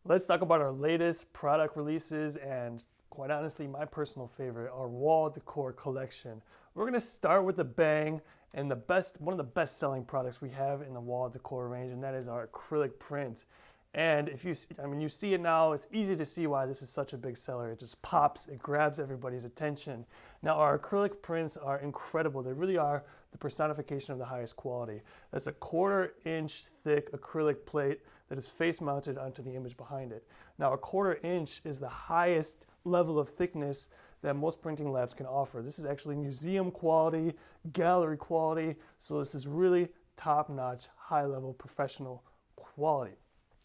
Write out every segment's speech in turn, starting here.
Let's talk about our latest product releases and, quite honestly, my personal favorite, our Wall Decor collection. We're going to start with a bang and one of the best-selling products we have in the Wall Decor range, and that is our acrylic print. And if you see it now, it's easy to see why this is such a big seller. It just pops, it grabs everybody's attention. Now, our acrylic prints are incredible. They really are the personification of the highest quality. That's a 1/4 inch thick acrylic plate that is face mounted onto the image behind it. Now, a 1/4 inch is the highest level of thickness that most printing labs can offer. This is actually museum quality, gallery quality, so this is really top-notch, high-level professional quality.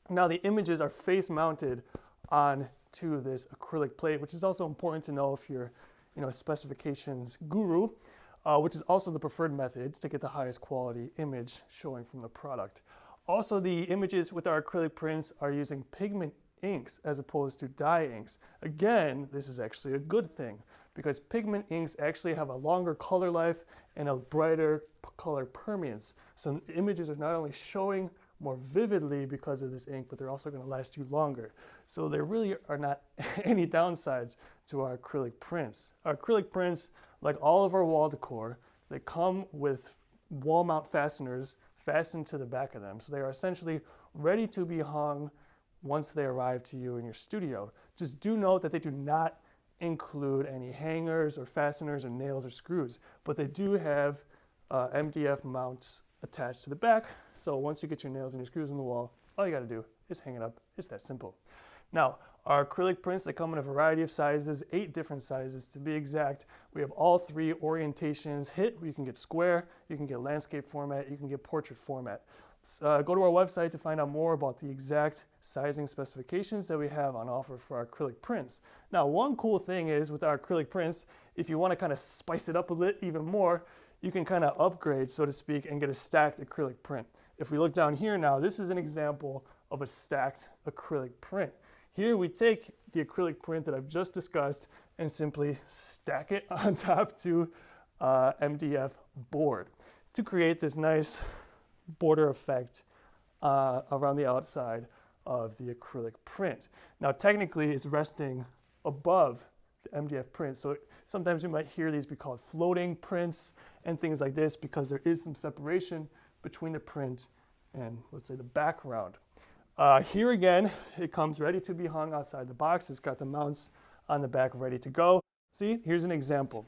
Now, the images are face mounted onto this acrylic plate, which is also important to know if you're a specifications guru, which is also the preferred method to get the highest quality image showing from the product. Also, the images with our acrylic prints are using pigment inks as opposed to dye inks. Again, this is actually a good thing because pigment inks actually have a longer color life and a brighter color permeance. So the images are not only showing more vividly because of this ink, but they're also going to last you longer. So there really are not any downsides to our acrylic prints. Our acrylic prints, like all of our wall decor, they come with wall mount fasteners fastened to the back of them. So they are essentially ready to be hung once they arrive to you in your studio. Just do note that they do not include any hangers or fasteners or nails or screws, but they do have MDF mounts attached to the back. So once you get your nails and your screws in the wall, all you got to do is hang it up. It's that simple. Now, our acrylic prints, they come in a variety of sizes, 8 different sizes to be exact. We have all 3 orientations hit. You can get square, you can get landscape format, you can get portrait format. Go to our website to find out more about the exact sizing specifications that we have on offer for our acrylic prints. Now, one cool thing is with our acrylic prints, if you want to kind of spice it up a bit even more, you can kind of upgrade, so to speak, and get a stacked acrylic print. If we look down here now, this is an example of a stacked acrylic print. Here we take the acrylic print that I've just discussed and simply stack it on top to MDF board to create this nice border effect around the outside of the acrylic print. Now, technically, it's resting above the MDF print, so sometimes you might hear these be called floating prints and things like this because there is some separation between the print and, let's say, the background. Here again, it comes ready to be hung outside the box. It's got the mounts on the back ready to go. See, here's an example.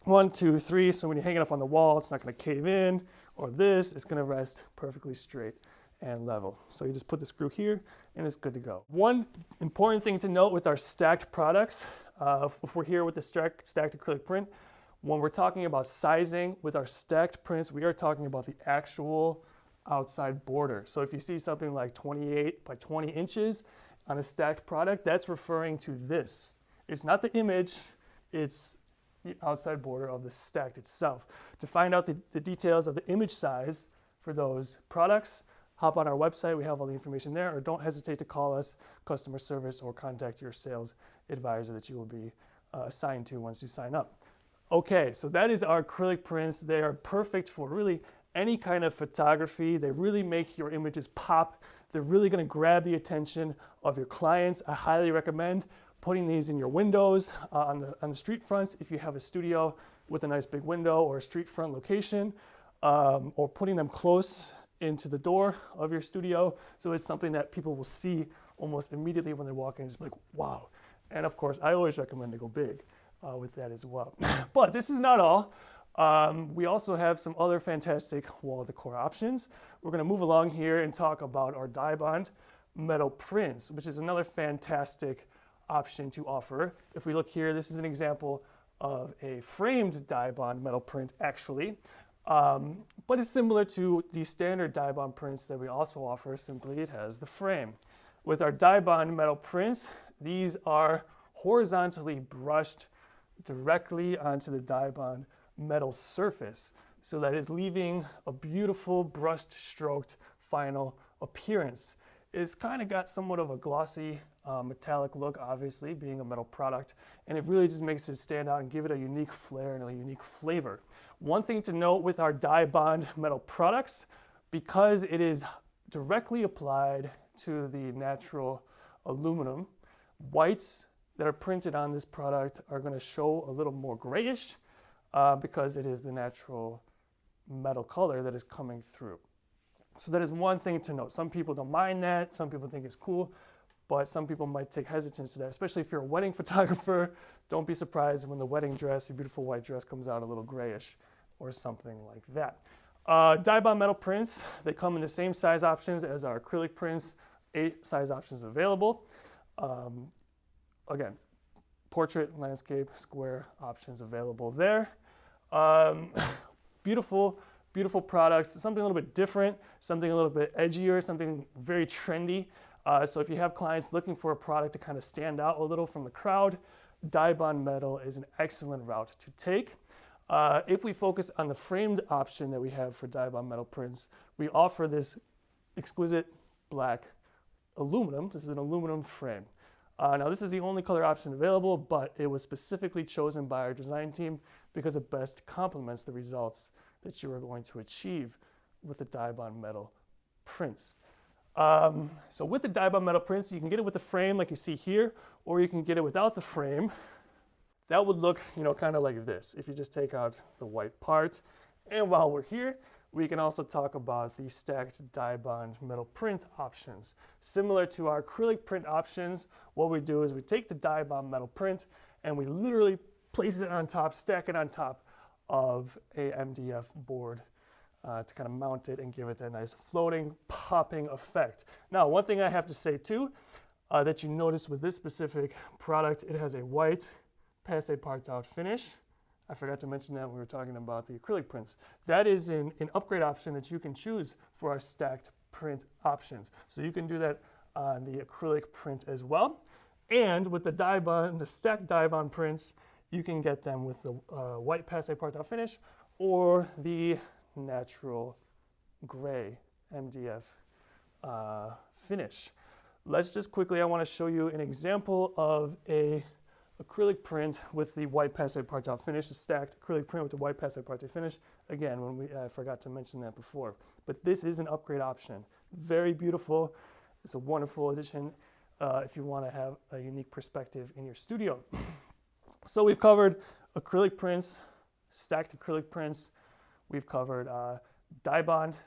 1, 2, 3, so when you hang it up on the wall, it's not going to cave in, or this, it's going to rest perfectly straight and level. So you just put the screw here, and it's good to go. One important thing to note with our stacked products, if we're here with the stacked acrylic print, when we're talking about sizing with our stacked prints, we are talking about the actual outside border. So if you see something like 28 by 20 inches on a stacked product, that's referring to this. It's not the image, it's the outside border of the stacked itself. To find out the details of the image size for those products, hop on our website. We have all the information there, or don't hesitate to call us, customer service, or contact your sales advisor that you will be assigned to once you sign up. Okay, so that is our acrylic prints. They are perfect for really any kind of photography. They really make your images pop. They're really going to grab the attention of your clients. I highly recommend putting these in your windows on the street fronts if you have a studio with a nice big window or a street front location, or putting them close into the door of your studio, so it's something that people will see almost immediately when they walk in, just be like, wow. And of course, I always recommend to go big with that as well. But this is not all. We also have some other fantastic wall decor options. We're going to move along here and talk about our dye bond metal prints, which is another fantastic option to offer. If we look here, this is an example of a framed dye bond metal print actually, but it's similar to the standard dye bond prints that we also offer, simply it has the frame. With our dye bond metal prints, these are horizontally brushed directly onto the dye bond metal surface, so that is leaving a beautiful brushed stroked final appearance. It's kind of got somewhat of a glossy metallic look, obviously being a metal product, and it really just makes it stand out and give it a unique flair and a unique flavor. One thing to note with our dye bond metal products, because it is directly applied to the natural aluminum. Whites that are printed on this product are going to show a little more grayish because it is the natural metal color that is coming through. So that is one thing to note. Some people don't mind that, some people think it's cool, but some people might take hesitance to that, especially if you're a wedding photographer. Don't be surprised when the wedding dress, your beautiful white dress, comes out a little grayish or something like that. Dye bond metal prints, they come in the same size options as our acrylic prints, 8 size options available. Again, portrait, landscape, square options available there. Beautiful, beautiful products, something a little bit different, something a little bit edgier, something very trendy. So if you have clients looking for a product to kind of stand out a little from the crowd, dye bond metal is an excellent route to take. If we focus on the framed option that we have for dye bond metal prints, we offer this exquisite black aluminum. This is an aluminum frame. Now this is the only color option available, but it was specifically chosen by our design team because it best complements the results that you are going to achieve with the dye bond metal prints. So with the dye bond metal prints, you can get it with the frame like you see here, or you can get it without the frame. That would look, kind of like this if you just take out the white part. And while we're here, we can also talk about the stacked dye bond metal print options. Similar to our acrylic print options, what we do is we take the dye bond metal print and we literally place it on top, stack it on top of a MDF board to kind of mount it and give it that nice floating, popping effect. Now, one thing I have to say too, that you notice with this specific product, it has a white passe partout finish. I forgot to mention that when we were talking about the acrylic prints. That is an upgrade option that you can choose for our stacked print options. So you can do that on the acrylic print as well. And with the stacked dye bond prints, you can get them with the white passe partout finish or the natural gray MDF finish. Let's just quickly, I want to show you an example of a acrylic print with the white passe partout finish, a stacked acrylic print with the white passe partout finish. Again, I forgot to mention that before, but this is an upgrade option. Very beautiful. It's a wonderful addition if you want to have a unique perspective in your studio. So we've covered acrylic prints, stacked acrylic prints. We've covered dye bond,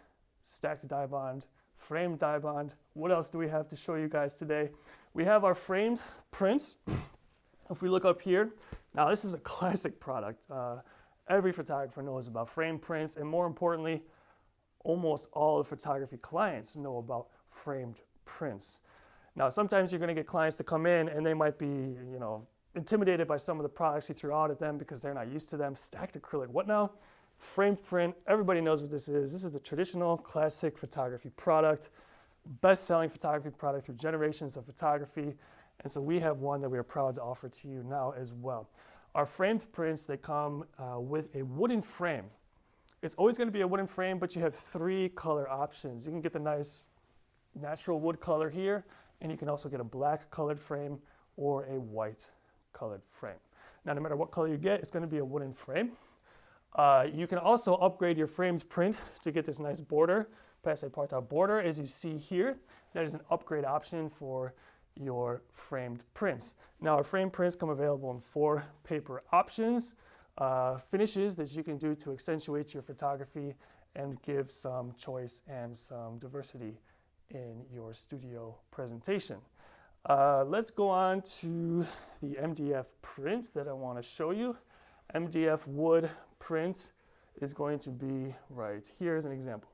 stacked dye bond, framed dye bond. What else do we have to show you guys today? We have our framed prints. If we look up here, now this is a classic product. Every photographer knows about frame prints, and more importantly, almost all the photography clients know about framed prints. Now, sometimes you're going to get clients to come in and they might be, intimidated by some of the products you threw out at them because they're not used to them. Stacked acrylic, what now? Framed print, everybody knows what this is. This is the traditional classic photography product, best-selling photography product through generations of photography. And so we have one that we are proud to offer to you now as well. Our framed prints, they come with a wooden frame. It's always going to be a wooden frame, but you have 3 color options. You can get the nice natural wood color here, and you can also get a black colored frame or a white colored frame. Now, no matter what color you get, it's going to be a wooden frame. You can also upgrade your framed print to get this nice border, passe partout border, as you see here. That is an upgrade option for your framed prints. Now, our framed prints come available in 4 paper options, finishes that you can do to accentuate your photography and give some choice and some diversity in your studio presentation. Let's go on to the MDF print that I want to show you. MDF wood print is going to be right here as an example.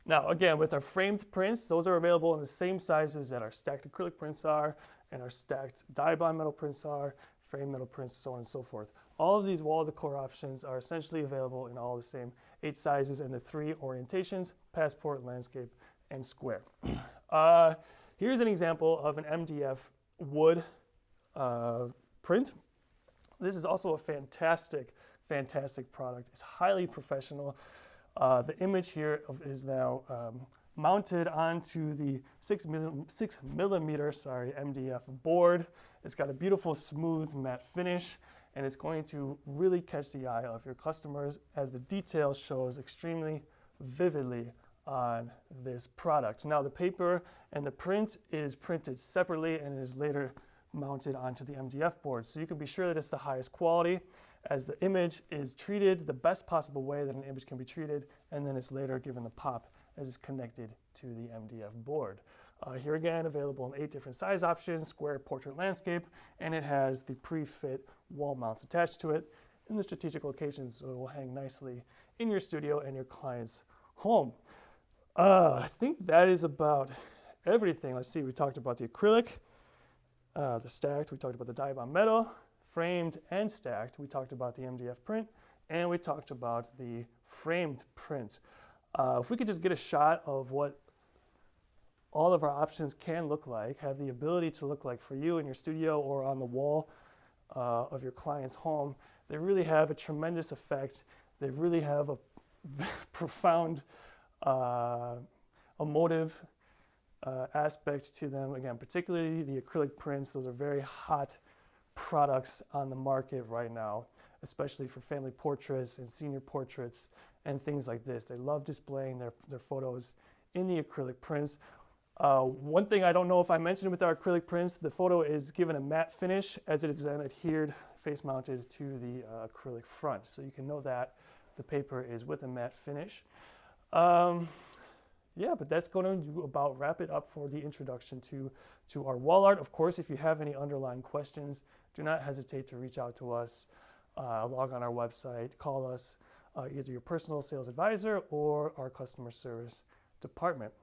Now, again, with our framed prints, those are available in the same sizes that our stacked acrylic prints are and our stacked dye bond metal prints are, framed metal prints, so on and so forth. All of these wall decor options are essentially available in all the same 8 sizes and the 3 orientations, passport, landscape, and square. Here's an example of an MDF wood print. This is also a fantastic, fantastic product. It's highly professional. The image here is now mounted onto the 6 millimeter MDF board. It's got a beautiful smooth matte finish, and it's going to really catch the eye of your customers as the detail shows extremely vividly on this product. Now the paper and the print is printed separately and is later mounted onto the MDF board. So you can be sure that it's the highest quality as the image is treated the best possible way that an image can be treated, and then it's later given the pop as it's connected to the MDF board. Here again, available in 8 different size options, square, portrait, landscape, and it has the pre-fit wall mounts attached to it in the strategic locations, so it will hang nicely in your studio and your client's home. I think that is about everything. Let's see, we talked about the acrylic, the stacked, we talked about the die-bond metal, framed and stacked, we talked about the MDF print, and we talked about the framed print. If we could just get a shot of what all of our options can look like, have the ability to look like for you in your studio or on the wall of your client's home, they really have a tremendous effect. They really have a profound emotive aspect to them. Again, particularly the acrylic prints, those are very hot products on the market right now, especially for family portraits and senior portraits and things like this. They love displaying their photos in the acrylic prints. One thing I don't know if I mentioned with our acrylic prints, the photo is given a matte finish as it is then adhered face mounted to the acrylic front. So you can know that the paper is with a matte finish. Yeah, but that's going to about wrap it up for the introduction to our wall art. Of course, if you have any underlying questions, do not hesitate to reach out to us, log on our website, call us, either your personal sales advisor or our customer service department.